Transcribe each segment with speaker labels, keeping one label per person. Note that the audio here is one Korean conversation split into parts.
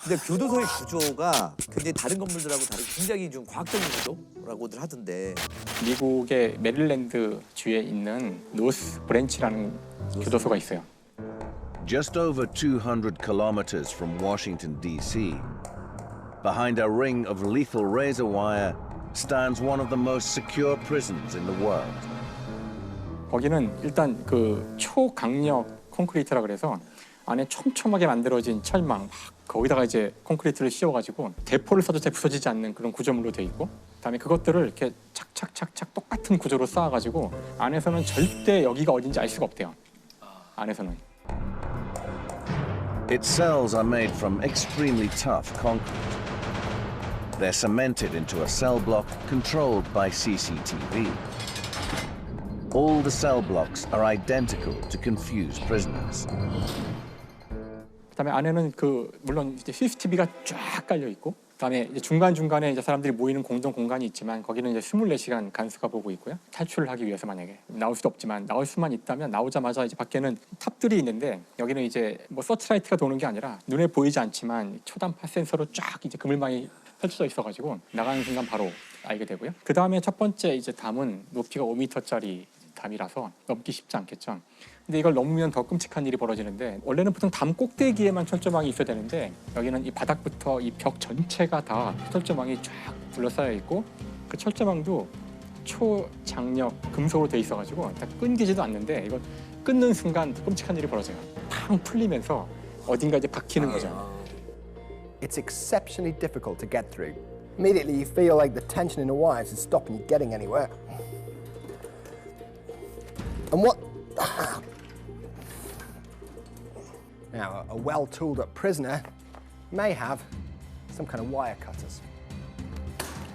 Speaker 1: 근데 교도소의 구조가 굉장히 다른 건물들하고 다르게 굉장히 좀 과학적인 구조라고들 하던데.
Speaker 2: 미국의 메릴랜드 주에 있는 노스 브랜치라는 교도소가 있어요.
Speaker 3: Just over 200 kilometers from Washington, D.C., behind a ring of lethal razor wire stands one of the most secure prisons in the world.
Speaker 2: 거기는 일단 그 초강력 콘크리트라 그래서 안에 촘촘하게 만들어진 철망 막 거기다가 이제 콘크리트를 씌워가지고 대포를 쏴도 잘 부서지지 않는 그런 구조물로 돼 있고 그다음에 그것들을 이렇게 착착착착 똑같은 구조로 쌓아가지고 안에서는 절대 여기가 어딘지 알 수가 없대요. 안에서는.
Speaker 3: Its cells are made from extremely tough concrete. They're cemented into a cell block controlled by CCTV. All the cell blocks are identical to confuse prisoners.
Speaker 2: 그다음에 안에는 그 물론 이제 CCTV가 쫙 깔려 있고 그다음에 이제 중간중간에 이제 사람들이 모이는 공동 공간이 있지만 거기는 이제 24시간 간수가 보고 있고요. 탈출을 하기 위해서 만약에 나올 수도 없지만 나올 수만 있다면 나오자마자 이제 밖에는 탑들이 있는데 여기는 이제 뭐 서치라이트가 도는 게 아니라 눈에 보이지 않지만 초단파 센서로 쫙 이제 그물망이 펼쳐져 있어가지고 나가는 순간 바로 알게 되고요. 그 다음에 첫 번째 이제 담은 높이가 5m짜리 담이라서 넘기 쉽지 않겠죠. 근데 이걸 넘으면 더 끔찍한 일이 벌어지는데 원래는 보통 담 꼭대기에만 철조망이 있어야 되는데 여기는 이 바닥부터 이 벽 전체가 다 철조망이 쫙 둘러싸여 있고 그 철조망도 초장력 금속으로 돼 있어가지고 다 끊기지도 않는데 이거 끊는 순간 끔찍한 일이 벌어져요. 팡 풀리면서 어딘가 이제 박히는 거죠.
Speaker 4: It's exceptionally difficult to get through. Immediately you feel like the tension in the wires is stopping you getting anywhere. And what... Now, a well-tooled up prisoner may have some kind of wire cutters.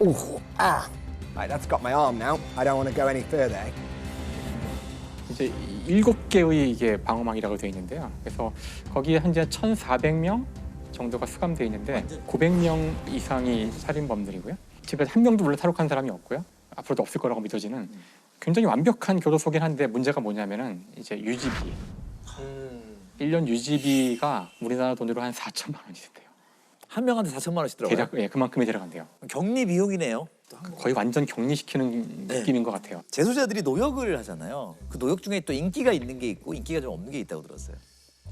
Speaker 4: Ooh, ah! Right, that's got my arm now. I don't want to go any further.
Speaker 2: 이제 7개의 이게 방어망이라고 되어 있는데요. 그래서 거기에 현재 1,400명 정도가 수감되어 있는데 900명 이상이 살인범들이고요. 지금까지 한 명도 물론 탈옥한 사람이 없고요. 앞으로도 없을 거라고 믿어지는 굉장히 완벽한 교도소긴 한데 문제가 뭐냐면은 이제 유지비. 1년 유지비가 우리나라 돈으로 한 4천만 원이 된대요.
Speaker 1: 한 명한테 4천만 원씩 들어가요?
Speaker 2: 대략 예, 그만큼이 들어간대요.
Speaker 1: 격리 비용이네요.
Speaker 2: 거의 완전 격리시키는 느낌인 것 같아요.
Speaker 1: 재소자들이 노역을 하잖아요. 그 노역 중에 또 인기가 있는 게 있고 인기가 좀 없는 게 있다고 들었어요.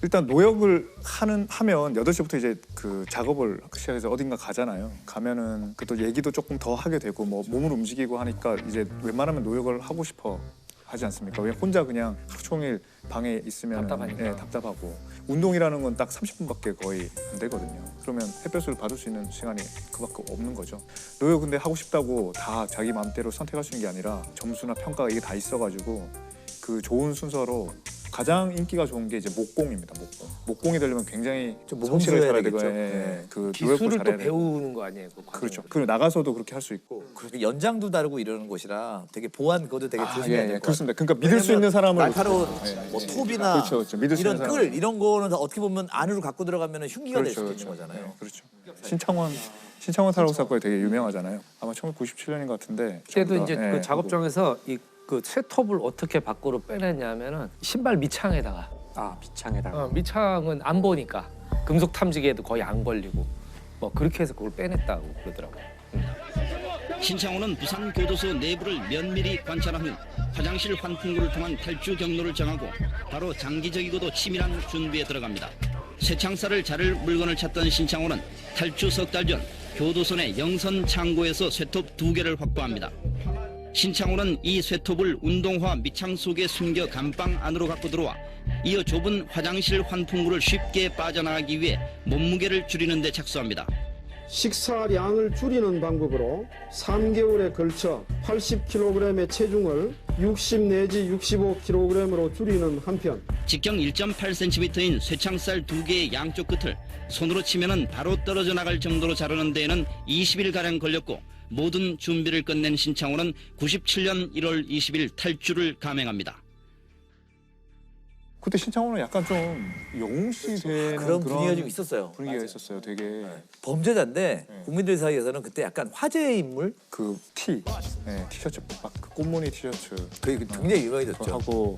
Speaker 5: 일단 노역을 하면 8시부터 이제 그 작업을 시작해서 어딘가 가잖아요. 가면은 그 또 얘기도 조금 더 하게 되고 뭐 몸을 움직이고 하니까 이제 웬만하면 노역을 하고 싶어 하지 않습니까? 왜 혼자 그냥 하루 종일 방에 있으면 예, 답답하고 운동이라는 건 딱 30분밖에 거의 안 되거든요. 그러면 햇볕을 받을 수 있는 시간이 그밖에 없는 거죠. 노역 근데 하고 싶다고 다 자기 마음대로 선택할 수 있는 게 아니라 점수나 평가가 이게 다 있어가지고 그 좋은 순서로 가장 인기가 좋은 게 이제 목공입니다. 목공이 되려면 굉장히
Speaker 1: 좀
Speaker 5: 성실하게 살아야
Speaker 1: 되겠죠.
Speaker 5: 되고
Speaker 1: 네.
Speaker 5: 그
Speaker 6: 기술을 또
Speaker 5: 잘해야 되고.
Speaker 6: 배우는 거 아니에요? 그
Speaker 5: 그렇죠. 그리고 나가서도 그렇게 할 수 있고.
Speaker 1: 그리고 연장도 다르고 이러는 곳이라 되게 보안 그것도 되게 조심해야 될 것 같아요.
Speaker 5: 그렇습니다. 그러니까 믿을 수 있는 사람을
Speaker 1: 날카로운
Speaker 5: 예,
Speaker 1: 뭐
Speaker 5: 예.
Speaker 1: 톱이나
Speaker 5: 그렇죠. 믿을 수
Speaker 1: 이런
Speaker 5: 있는
Speaker 1: 끌
Speaker 5: 사람.
Speaker 1: 이런 거는 어떻게 보면 안으로 갖고 들어가면 흉기가 될 수도 있는 거잖아요.
Speaker 5: 네, 그렇죠. 신창원 탈옥 사건이 되게 유명하잖아요. 아마 1997년인 것 같은데.
Speaker 6: 그때도
Speaker 5: 전부
Speaker 6: 이제
Speaker 5: 다, 예,
Speaker 6: 그 작업장에서 이 그 쇠톱을 어떻게 밖으로 빼냈냐면은 신발 밑창에다가
Speaker 2: 비창에다가
Speaker 6: 밑창은 안 보니까 금속 탐지기에도 거의 안 걸리고 뭐 그렇게 해서 그걸 빼냈다고 그러더라고요.
Speaker 7: 신창호는 부산 교도소 내부를 면밀히 관찰한 후 화장실 환풍구를 통한 탈주 경로를 정하고 바로 장기적이고도 치밀한 준비에 들어갑니다. 쇠창살을 자를 물건을 찾던 신창호는 탈주 석 달 전 교도소 내 영선 창고에서 쇠톱 2개를 확보합니다. 신창호는 이 쇠톱을 운동화 밑창 속에 숨겨 감방 안으로 갖고 들어와 이어 좁은 화장실 환풍구를 쉽게 빠져나가기 위해 몸무게를 줄이는 데 착수합니다.
Speaker 8: 식사량을 줄이는 방법으로 3개월에 걸쳐 80kg의 체중을 60 내지 65kg으로 줄이는 한편
Speaker 7: 직경 1.8cm인 쇠창살 2개의 양쪽 끝을 손으로 치면은 바로 떨어져 나갈 정도로 자르는 데에는 20일가량 걸렸고 모든 준비를 끝낸 신창호는 97년 1월 20일 탈주를 감행합니다.
Speaker 5: 그때 신창호는 약간 좀 영웅시 되는
Speaker 1: 그런 분위기가 좀 있었어요.
Speaker 5: 분위기가
Speaker 1: 맞아요.
Speaker 5: 있었어요. 되게
Speaker 1: 범죄자인데 국민들 사이에서는 그때 약간 화제의 인물?
Speaker 5: 그 티셔츠 막그 꽃무늬 티셔츠
Speaker 1: 그게 굉장히 유명해졌죠.
Speaker 5: 하고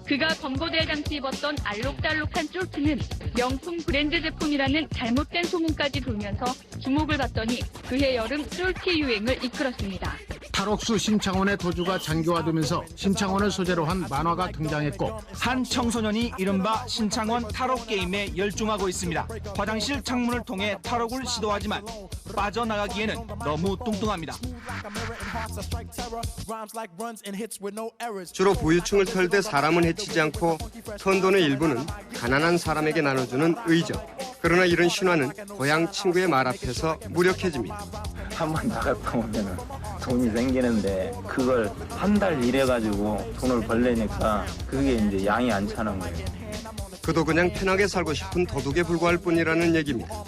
Speaker 9: 그가 검거될 당시 입었던 알록달록한 쫄티는 명품 브랜드 제품이라는 잘못된 소문까지 돌면서 주목을 받더니 그해 여름 쫄티 유행을 이끌었습니다.
Speaker 10: 탈옥수 신창원의 도주가 장기화되면서 신창원을 소재로 한 만화가 등장했고
Speaker 11: 한 청소년이 이른바 신창원 탈옥 게임에 열중하고 있습니다. 화장실 창문을 통해 탈옥을 시도하지만 빠져나가기에는 너무 뚱뚱합니다.
Speaker 12: 주로 부유층을 털되 사람은 해치지 않고 턴 돈의 일부는 가난한 사람에게 나눠주는 의적. 그러나 이런 신화는 고향 친구의 말 앞에서 무력해집니다.
Speaker 13: 한번 나갔다 오면 돈이 생기는데 그걸 한 달 일해가지고 돈을 벌려니까 그게 이제 양이 안 차는 거예요.
Speaker 12: 그도 그냥 편하게 살고 싶은 도둑에 불과할 뿐이라는 얘기입니다.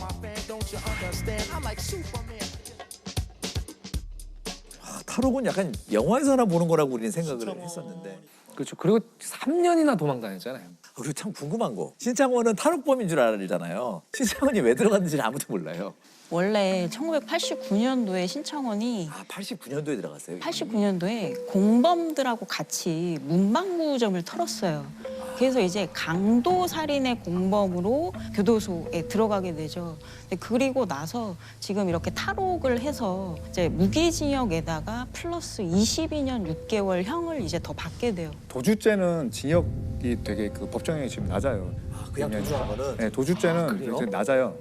Speaker 1: 탈옥은 약간 영화에서나 보는 거라고 우리는 생각을 했었는데.
Speaker 6: 그렇죠. 그리고 3년이나 도망 다녔잖아요.
Speaker 1: 그리고 참 궁금한 거. 신창원은 탈옥범인 줄 알잖아요. 신창원이 왜 들어갔는지는 아무도 몰라요.
Speaker 14: 원래 1989년도에 신창원이
Speaker 1: 89년도에 들어갔어요.
Speaker 14: 89년도에 공범들하고 같이 문방구점을 털었어요. 그래서 이제 강도 살인의 공범으로 교도소에 들어가게 되죠. 그리고 나서 지금 이렇게 탈옥을 해서 이제 무기징역에다가 플러스 22년 6개월 형을 이제 더 받게 돼요.
Speaker 5: 도주죄는 징역이 되게 그 법정형이 지금 낮아요.
Speaker 1: 그냥 도주한 거는?
Speaker 5: 네, 도주죄는
Speaker 1: 그래요?
Speaker 5: 되게 낮아요.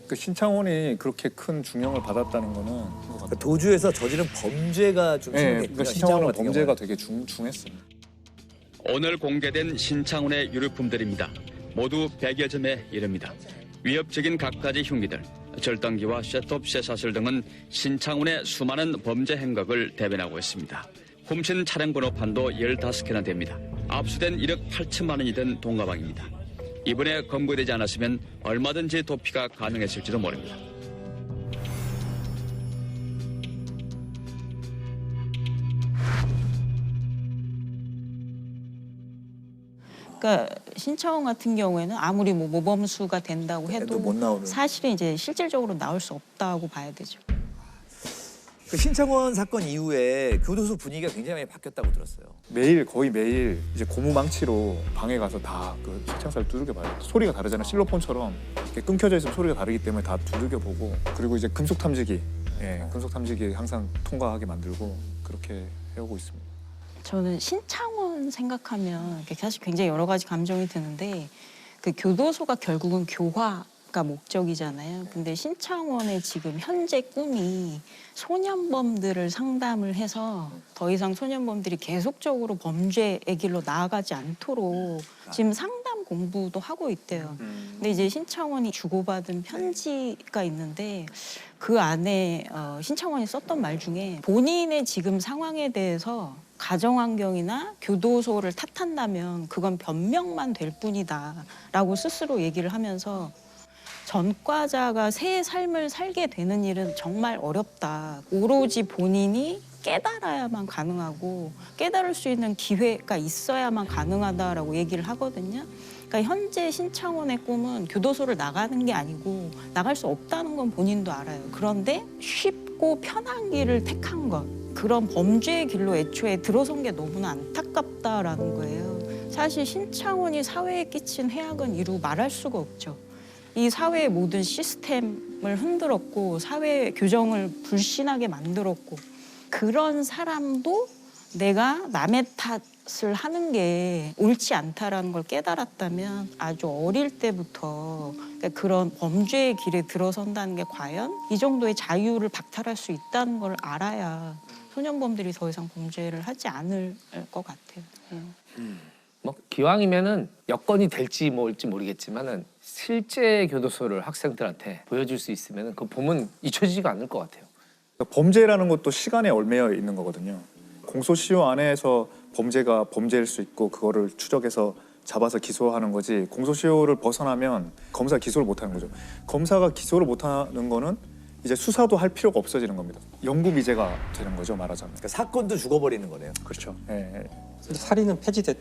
Speaker 5: 그 신창원이 그렇게 큰 중형을 받았다는 거는
Speaker 1: 도주에서 저지른 범죄가 좀
Speaker 5: 네,
Speaker 1: 심했군요.
Speaker 5: 그러니까 신창원은 범죄가 되게 중했어요.
Speaker 15: 오늘 공개된 신창원의 유류품들입니다. 모두 100여 점에 이릅니다. 위협적인 갖가지 흉기들, 절단기와 셋톱 쇠사슬 등은 신창원의 수많은 범죄 행각을 대변하고 있습니다. 훔친 차량 번호판도 15개나 됩니다. 압수된 1억 8천만 원이 된 돈가방입니다. 이번에 검거되지 않았으면 얼마든지 도피가 가능했을지도 모릅니다.
Speaker 14: 그러니까 신창원 같은 경우에는 아무리 뭐 모범수가 된다고 해도
Speaker 1: 못 나오는.
Speaker 14: 사실은 이제 실질적으로 나올 수 없다고 봐야 되죠.
Speaker 1: 그 신창원 사건 이후에 교도소 분위기가 굉장히 많이 바뀌었다고 들었어요.
Speaker 5: 거의 매일 이제 고무망치로 방에 가서 다 그 책창살을 두들겨 봐요. 소리가 다르잖아요. 실로폰처럼 이렇게 끊겨져 있으면 소리가 다르기 때문에 다 두들겨 보고, 그리고 이제 금속 탐지기, 금속 탐지기 항상 통과하게 만들고 그렇게 해오고 있습니다.
Speaker 14: 저는 신창원 생각하면 사실 굉장히 여러 가지 감정이 드는데 그 교도소가 결국은 교화가 목적이잖아요. 근데 신창원의 지금 현재 꿈이 소년범들을 상담을 해서 더 이상 소년범들이 계속적으로 범죄의 길로 나아가지 않도록 지금 상담 공부도 하고 있대요. 근데 이제 신창원이 주고받은 편지가 있는데 그 안에 신창원이 썼던 말 중에 본인의 지금 상황에 대해서 가정환경이나 교도소를 탓한다면 그건 변명만 될 뿐이다 라고 스스로 얘기를 하면서 전과자가 새 삶을 살게 되는 일은 정말 어렵다. 오로지 본인이 깨달아야만 가능하고 깨달을 수 있는 기회가 있어야만 가능하다라고 얘기를 하거든요. 그러니까 현재 신창원의 꿈은 교도소를 나가는 게 아니고 나갈 수 없다는 건 본인도 알아요. 그런데 쉽고 편한 길을 택한 것. 그런 범죄의 길로 애초에 들어선 게 너무나 안타깝다라는 거예요. 사실 신창원이 사회에 끼친 해악은 이루 말할 수가 없죠. 이 사회의 모든 시스템을 흔들었고 사회 규정을 불신하게 만들었고 그런 사람도 내가 남의 탓을 하는 게 옳지 않다라는 걸 깨달았다면 아주 어릴 때부터 그런 범죄의 길에 들어선다는 게 과연 이 정도의 자유를 박탈할 수 있다는 걸 알아야 소년범들이 더 이상 범죄를 하지 않을 것 같아요.
Speaker 6: 뭐 기왕이면은 여건이 될지 뭘지 모르겠지만은 실제 교도소를 학생들한테 보여줄 수 있으면은 그 보면 잊혀지지가 않을 것 같아요.
Speaker 5: 범죄라는 것도 시간에 얽매여 있는 거거든요. 공소시효 안에서 범죄가 범죄일 수 있고 그거를 추적해서 잡아서 기소하는 거지, 공소시효를 벗어나면 검사가 기소를 못하는 거죠. 검사가 기소를 못하는 거는 이제 수사도 할 필요가 없어지는 겁니다. 영구미제가 되는 거죠, 말하자면.
Speaker 1: 그러니까 사건도 죽어버리는 거네요.
Speaker 5: 그렇죠. 예.
Speaker 2: 살인은 폐지됐.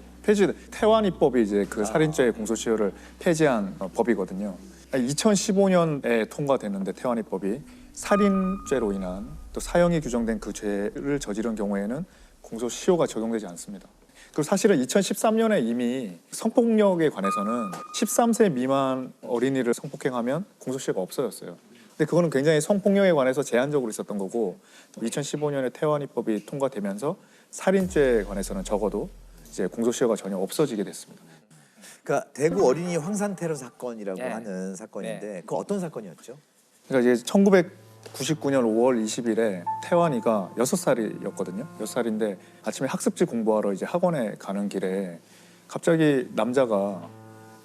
Speaker 5: 태완이법이 이제 그 살인죄 공소시효를 폐지한 법이거든요. 2015년에 통과됐는데 태완이법이 살인죄로 인한 또 사형이 규정된 그 죄를 저지른 경우에는 공소시효가 적용되지 않습니다. 그리고 사실은 2013년에 이미 성폭력에 관해서는 13세 미만 어린이를 성폭행하면 공소시효가 없어졌어요. 근데 그거는 굉장히 성폭력에 관해서 제한적으로 있었던 거고 2015년에 태완 입법이 통과되면서 살인죄에 관해서는 적어도 이제 공소시효가 전혀 없어지게 됐습니다.
Speaker 1: 그러니까 대구 어린이 황산 테러 사건이라고
Speaker 6: 네.
Speaker 1: 하는 사건인데 그 어떤 사건이었죠?
Speaker 5: 그러니까 이제 1999년 5월 20일에 태완이가 6살이었거든요. 6살인데 아침에 학습지 공부하러 이제 학원에 가는 길에 갑자기 남자가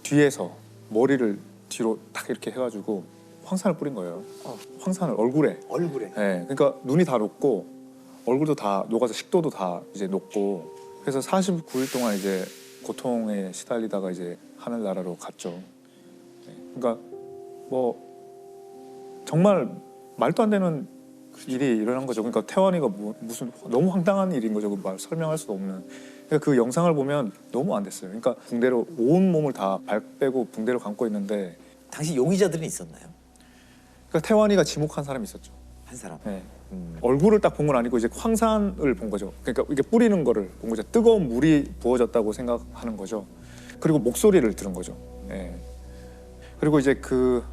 Speaker 5: 뒤에서 머리를 뒤로 딱 이렇게 해가지고 황산을 뿌린 거예요. 황산을 얼굴에. 네, 그러니까 눈이 다 녹고 얼굴도 다 녹아서 식도도 다 이제 녹고 그래서 49일 동안 이제 고통에 시달리다가 이제 하늘나라로 갔죠. 네, 그러니까 뭐 정말 말도 안 되는 일이 일어난 거죠. 그러니까 태완이가 무슨 너무 황당한 일인 거죠. 말 설명할 수도 없는. 그러니까 그 영상을 보면 너무 안 됐어요. 그러니까 붕대로 온 몸을 다 발 빼고 붕대로 감고 있는데
Speaker 1: 당시 용의자들은 있었나요?
Speaker 5: 그러니까 태완이가 지목한 사람이 있었죠.
Speaker 1: 한 사람.
Speaker 5: 네. 얼굴을 딱 본 건 아니고 이제 황산을 본 거죠. 그러니까 이게 뿌리는 거를 본 거죠. 뜨거운 물이 부어졌다고 생각하는 거죠. 그리고 목소리를 들은 거죠. 네. 그리고 이제 그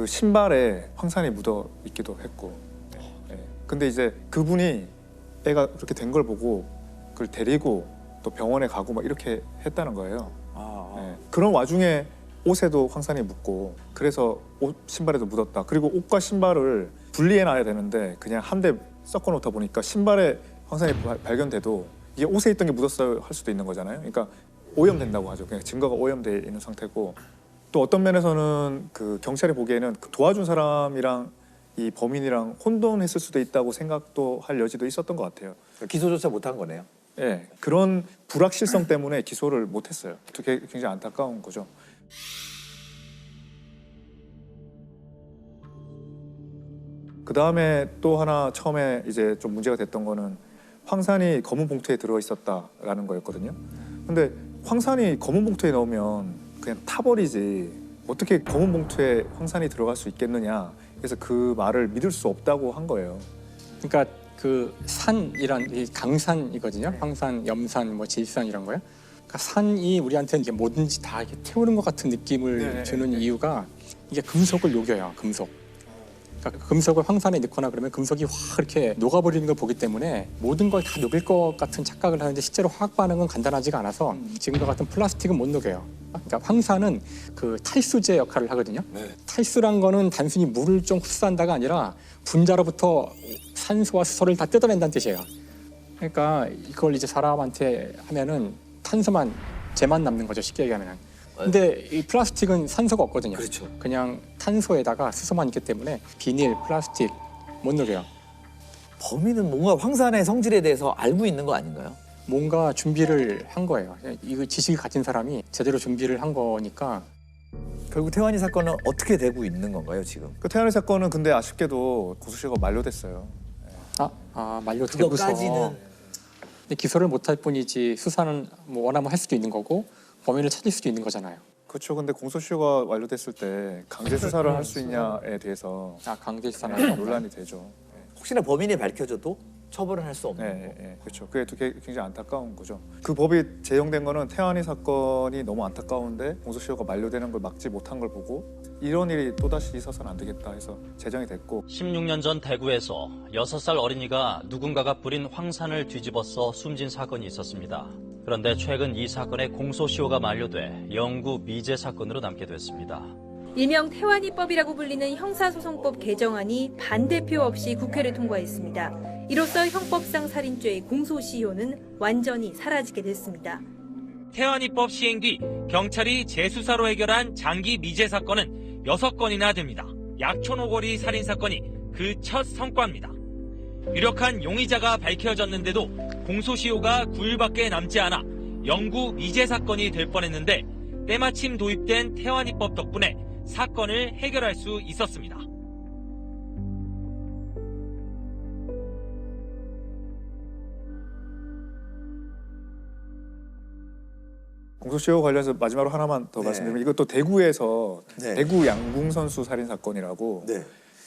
Speaker 5: 신발에 황산이 묻어 있기도 했고. 네. 근데 이제 그분이 애가 그렇게 된 걸 보고 그걸 데리고 또 병원에 가고 막 이렇게 했다는 거예요. 네. 그런 와중에 옷에도 황산이 묻고 그래서 옷 신발에도 묻었다. 그리고 옷과 신발을 분리해놔야 되는데 그냥 한 대 섞어 놓다 보니까 신발에 황산이 발견돼도 이게 옷에 있던 게 묻었어야 할 수도 있는 거잖아요. 그러니까 오염된다고 하죠. 그냥 증거가 오염돼 있는 상태고 또 어떤 면에서는 그 경찰이 보기에는 그 도와준 사람이랑 이 범인이랑 혼돈했을 수도 있다고 생각도 할 여지도 있었던 것 같아요.
Speaker 1: 기소조차 못한 거네요.
Speaker 5: 네, 그런 불확실성 때문에 기소를 못했어요. 그게 굉장히 안타까운 거죠. 그 다음에 또 하나 처음에 이제 좀 문제가 됐던 거는 황산이 검은 봉투에 들어 있었다라는 거였거든요. 근데 황산이 검은 봉투에 넣으면 그냥 타버리지 어떻게 검은 봉투에 황산이 들어갈 수 있겠느냐. 그래서 그 말을 믿을 수 없다고 한 거예요.
Speaker 2: 그러니까 그 산이란 이 강산이거든요. 황산, 염산, 뭐 질산 이런 거요. 그러니까 산이 우리한테는 이게 뭐든지 다 이렇게 태우는 것 같은 느낌을 주는 이유가 이게 금속을 녹여요. 금속. 그러니까 금속을 황산에 넣거나 그러면 금속이 확 이렇게 녹아버리는 걸 보기 때문에 모든 걸 다 녹일 것 같은 착각을 하는데 실제로 화학 반응은 간단하지가 않아서 지금과 같은 플라스틱은 못 녹여요. 그러니까 황산은 그 탈수제 역할을 하거든요. 탈수란 거는 단순히 물을 좀 흡수한다가 아니라 분자로부터 산소와 수소를 다 뜯어낸다는 뜻이에요. 그러니까 이걸 이제 사람한테 하면은 탄소만 쟤만 남는 거죠. 쉽게 얘기하면은. 근데 이 플라스틱은 산소가 없거든요.
Speaker 1: 그렇죠.
Speaker 2: 그냥 탄소에다가 수소만 있기 때문에 비닐, 플라스틱 못 녹여요.
Speaker 1: 범인은 뭔가 황산의 성질에 대해서 알고 있는 거 아닌가요?
Speaker 2: 뭔가 준비를 한 거예요. 이 지식을 가진 사람이 제대로 준비를 한 거니까.
Speaker 1: 결국 태완이 사건은 어떻게 되고 있는 건가요, 지금?
Speaker 5: 그 태완이 사건은 근데 아쉽게도 공소시효가 만료됐어요.
Speaker 2: 만료되고서.
Speaker 1: 그거까지는.
Speaker 2: 근데 기소를 못할 뿐이지 수사는 뭐 원하면 할 수도 있는 거고 범인을 찾을 수도 있는 거잖아요.
Speaker 5: 그렇죠. 근데 공소시효가 완료됐을 때 강제 수사를 할 수 있냐에 대해서
Speaker 2: 강제 수사는
Speaker 5: 논란이 되죠.
Speaker 1: 혹시나 범인이 밝혀져도 처벌을 할 수 없는 거고.
Speaker 5: 그렇죠. 그게 굉장히 안타까운 거죠. 그 법이 제정된 거는 태완이 사건이 너무 안타까운데 공소시효가 만료되는 걸 막지 못한 걸 보고 이런 일이 또다시 있어서는 안 되겠다 해서 제정이 됐고
Speaker 16: 16년 전 대구에서 6살 어린이가 누군가가 뿌린 황산을 뒤집어서 숨진 사건이 있었습니다. 그런데 최근 이 사건의 공소시효가 만료돼 영구 미제 사건으로 남게 됐습니다.
Speaker 17: 일명 태완이법이라고 불리는 형사소송법 개정안이 반대표 없이 국회를 통과했습니다. 이로써 형법상 살인죄의 공소시효는 완전히 사라지게 됐습니다.
Speaker 11: 태완이법 시행 뒤 경찰이 재수사로 해결한 장기 미제 사건은 6건이나 됩니다. 약촌오거리 살인사건이 그 첫 성과입니다. 유력한 용의자가 밝혀졌는데도 공소시효가 9일밖에 남지 않아 영구 미제 사건이 될 뻔했는데 때마침 도입된 태완이법 덕분에 사건을 해결할 수 있었습니다.
Speaker 5: 공소시효 관련해서 마지막으로 하나만 더 말씀드리면 이것도 대구에서 대구 양궁 선수 살인 사건이라고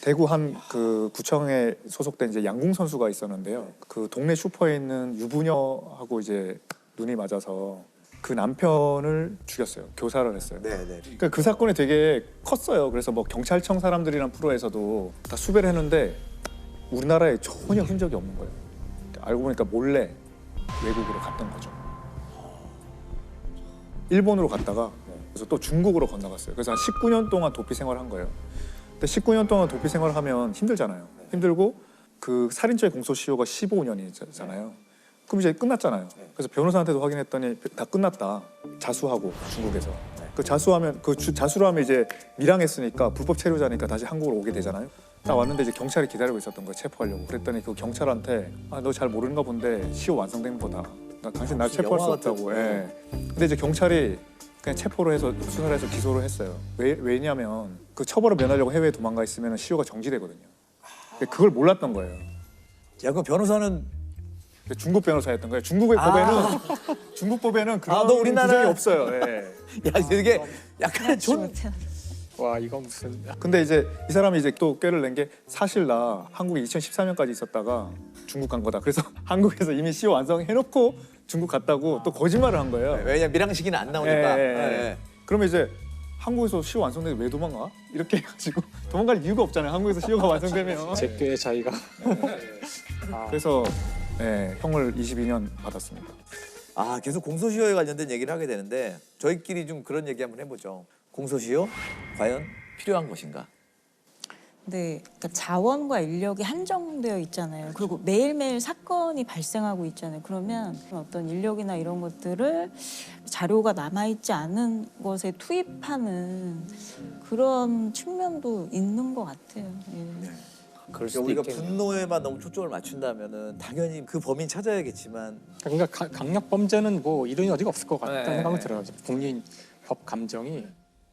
Speaker 5: 대구 한 그 구청에 소속된 이제 양궁 선수가 있었는데요. 그 동네 슈퍼에 있는 유부녀하고 이제 눈이 맞아서 그 남편을 죽였어요. 교사를 했어요.
Speaker 1: 네네.
Speaker 5: 그러니까 그 사건이 되게 컸어요. 그래서 뭐 경찰청 사람들이란 프로에서도 다 수배를 했는데 우리나라에 전혀 흔적이 없는 거예요. 알고 보니까 몰래 외국으로 갔던 거죠. 일본으로 갔다가 그래서 또 중국으로 건너갔어요. 그래서 한 19년 동안 도피 생활을 한 거예요. 근데 19년 동안 도피 생활을 하면 힘들잖아요. 힘들고 그 살인죄 공소시효가 15년이잖아요. 그럼 이제 끝났잖아요. 그래서 변호사한테도 확인했더니 다 끝났다. 자수하고 중국에서. 그 자수하면 자수를 하면 이제 밀항했으니까 불법 체류자니까 다시 한국으로 오게 되잖아요. 딱 왔는데 이제 경찰이 기다리고 있었던 거예요. 체포하려고. 그랬더니 그 경찰한테 너 잘 모르는가 본데 시효 완성된 거다. 당신 날 체포할 수 없다고. 예. 근데 이제 경찰이 그냥 체포를 해서 수사를 해서 기소를 했어요. 왜냐면 그 처벌을 면하려고 해외에 도망가 있으면 시효가 정지되거든요. 근데 그걸 몰랐던 거예요.
Speaker 1: 야, 그럼 변호사는
Speaker 5: 중국 변호사였던 거예요. 중국의 법에는 중국 법에는 그런
Speaker 1: 너 우리나라
Speaker 5: 규정이 없어요. 예.
Speaker 1: 야, 이게 약간 좀
Speaker 2: 와 이거 무슨.
Speaker 5: 근데 이제 이 사람이 이제 또 꾀를 낸 게 사실 나 한국에 2014년까지 있었다가 중국 간 거다. 그래서 한국에서 이미 시효 완성해놓고 중국 갔다고 또 거짓말을 한 거예요.
Speaker 1: 왜냐면 밀항식이는 안 나오니까.
Speaker 5: 예. 그러면 이제 한국에서 시효 완성되면 왜 도망가? 이렇게 해가지고 도망갈 이유가 없잖아요. 한국에서 시효가 완성되면.
Speaker 2: 제 꾀의 자의가.
Speaker 5: 그래서 형을 22년 받았습니다.
Speaker 1: 아, 계속 공소시효에 관련된 얘기를 하게 되는데 저희끼리 좀 그런 얘기 한번 해보죠. 공소시효 과연 필요한 것인가?
Speaker 14: 네, 그러니까 자원과 인력이 한정되어 있잖아요. 그리고 매일매일 사건이 발생하고 있잖아요. 그러면 어떤 인력이나 이런 것들을 자료가 남아있지 않은 것에 투입하는 그런 측면도 있는 것 같아요. 예.
Speaker 1: 그러니까 우리가 분노에만 너무 초점을 맞춘다면은 당연히 그 범인 찾아야겠지만
Speaker 2: 그러니까 강력 범죄는 뭐 이론이 어디가 없을 것 같다는 생각은 들어요. 국민 법 감정이.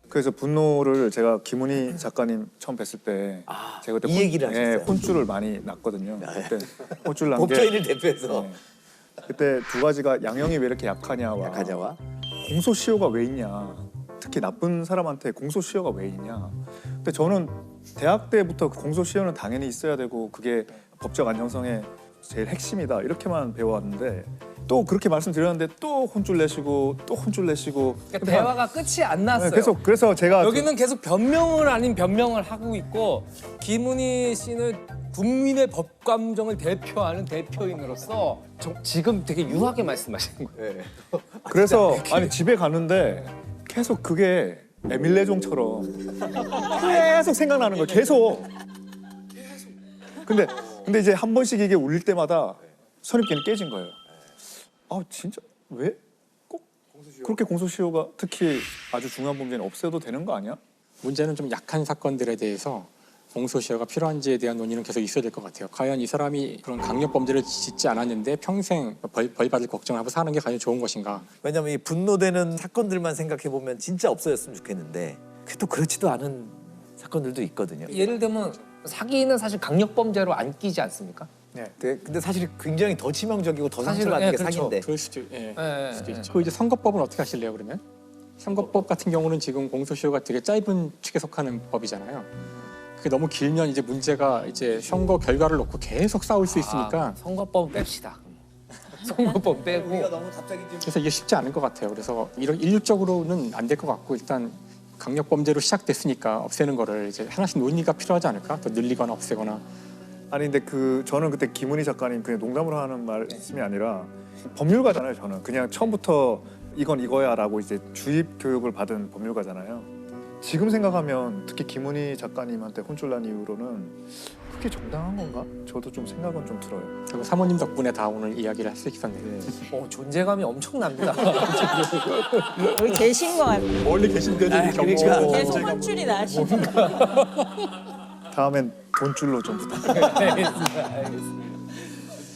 Speaker 5: 그래서 분노를 제가 김은희 작가님 처음 뵀을 때 제가 그때
Speaker 1: 이 얘기를 하셨어요.
Speaker 5: 혼쭐을 많이 났거든요. 그때 혼쭐 난 게
Speaker 1: 법조인을 대표해서
Speaker 5: 그때 두 가지가 양형이 왜 이렇게 약하냐와 공소시효가 왜 있냐. 특히 나쁜 사람한테 공소시효가 왜 있냐. 근데 저는 대학 때부터 공소시효는 당연히 있어야 되고 그게 법적 안정성의 제일 핵심이다 이렇게만 배워왔는데 또 그렇게 말씀드렸는데 또 혼쭐 내시고 또 혼쭐 내시고
Speaker 6: 그러니까 대화가 끝이 안 났어요.
Speaker 5: 계속 그래서 제가
Speaker 6: 여기는 계속 변명을 아닌 변명을 하고 있고 김은희 씨는 국민의 법 감정을 대표하는 대표인으로서 지금 되게 유하게 말씀하시는 거예요.
Speaker 5: 그래서 아니 집에 갔는데 계속 그게 에밀레종처럼 계속 생각나는 거예요. 계속. 근데 이제 한 번씩 이게 울릴 때마다 선입견이 깨진 거예요. 아 진짜 왜 꼭 그렇게 공소시효가 특히 아주 중요한 범죄는 없애도 되는 거 아니야?
Speaker 2: 문제는 좀 약한 사건들에 대해서 공소시효가 필요한지에 대한 논의는 계속 있어야 될 것 같아요. 과연 이 사람이 그런 강력 범죄를 짓지 않았는데 평생 벌 받을 걱정하고 사는 게 과연 좋은 것인가?
Speaker 1: 왜냐면 이 분노되는 사건들만 생각해 보면 진짜 없어졌으면 좋겠는데 또 그렇지도 않은 사건들도 있거든요.
Speaker 6: 예를 들면 사기는 사실 강력 범죄로 안 끼지 않습니까?
Speaker 1: 네. 근데 사실 굉장히 더 치명적이고 더 상처받는 게 사기인데.
Speaker 2: 그럴 수도 있죠. 그 이제 선거법은 어떻게 하실래요 그러면? 선거법 같은 경우는 지금 공소시효가 되게 짧은 축에 속하는 법이잖아요. 그게 너무 길면 이제 문제가 이제 선거 결과를 놓고 계속 싸울 수 있으니까
Speaker 6: 선거법 뺍시다. 선거법 빼고.
Speaker 2: 그래서 이게 쉽지 않은 것 같아요. 그래서 이런 일률적으로는 안 될 것 같고 일단 강력 범죄로 시작됐으니까 없애는 거를 이제 하나씩 논의가 필요하지 않을까? 더 늘리거나 없애거나.
Speaker 5: 아니 근데 저는 그때 김은희 작가님 그냥 농담으로 하는 말씀이 아니라 법률가잖아요. 저는 그냥 처음부터 이건 이거야라고 이제 주입 교육을 받은 법률가잖아요. 지금 생각하면 특히 김은희 작가님한테 혼쭐 난 이후로는 그게 정당한 건가? 저도 좀 생각은 좀 들어요.
Speaker 2: 그리고 사모님 덕분에 다 오늘 이야기를 할 수 있었네요.
Speaker 6: 존재감이 엄청납니다.
Speaker 14: 여기 계신 것 같아요.
Speaker 5: 멀리 계신데도
Speaker 14: 그러니까. 계속 혼쭐이 나시니까.
Speaker 5: 다음엔 돈줄로 좀 부탁드려요.
Speaker 6: 알겠습니다.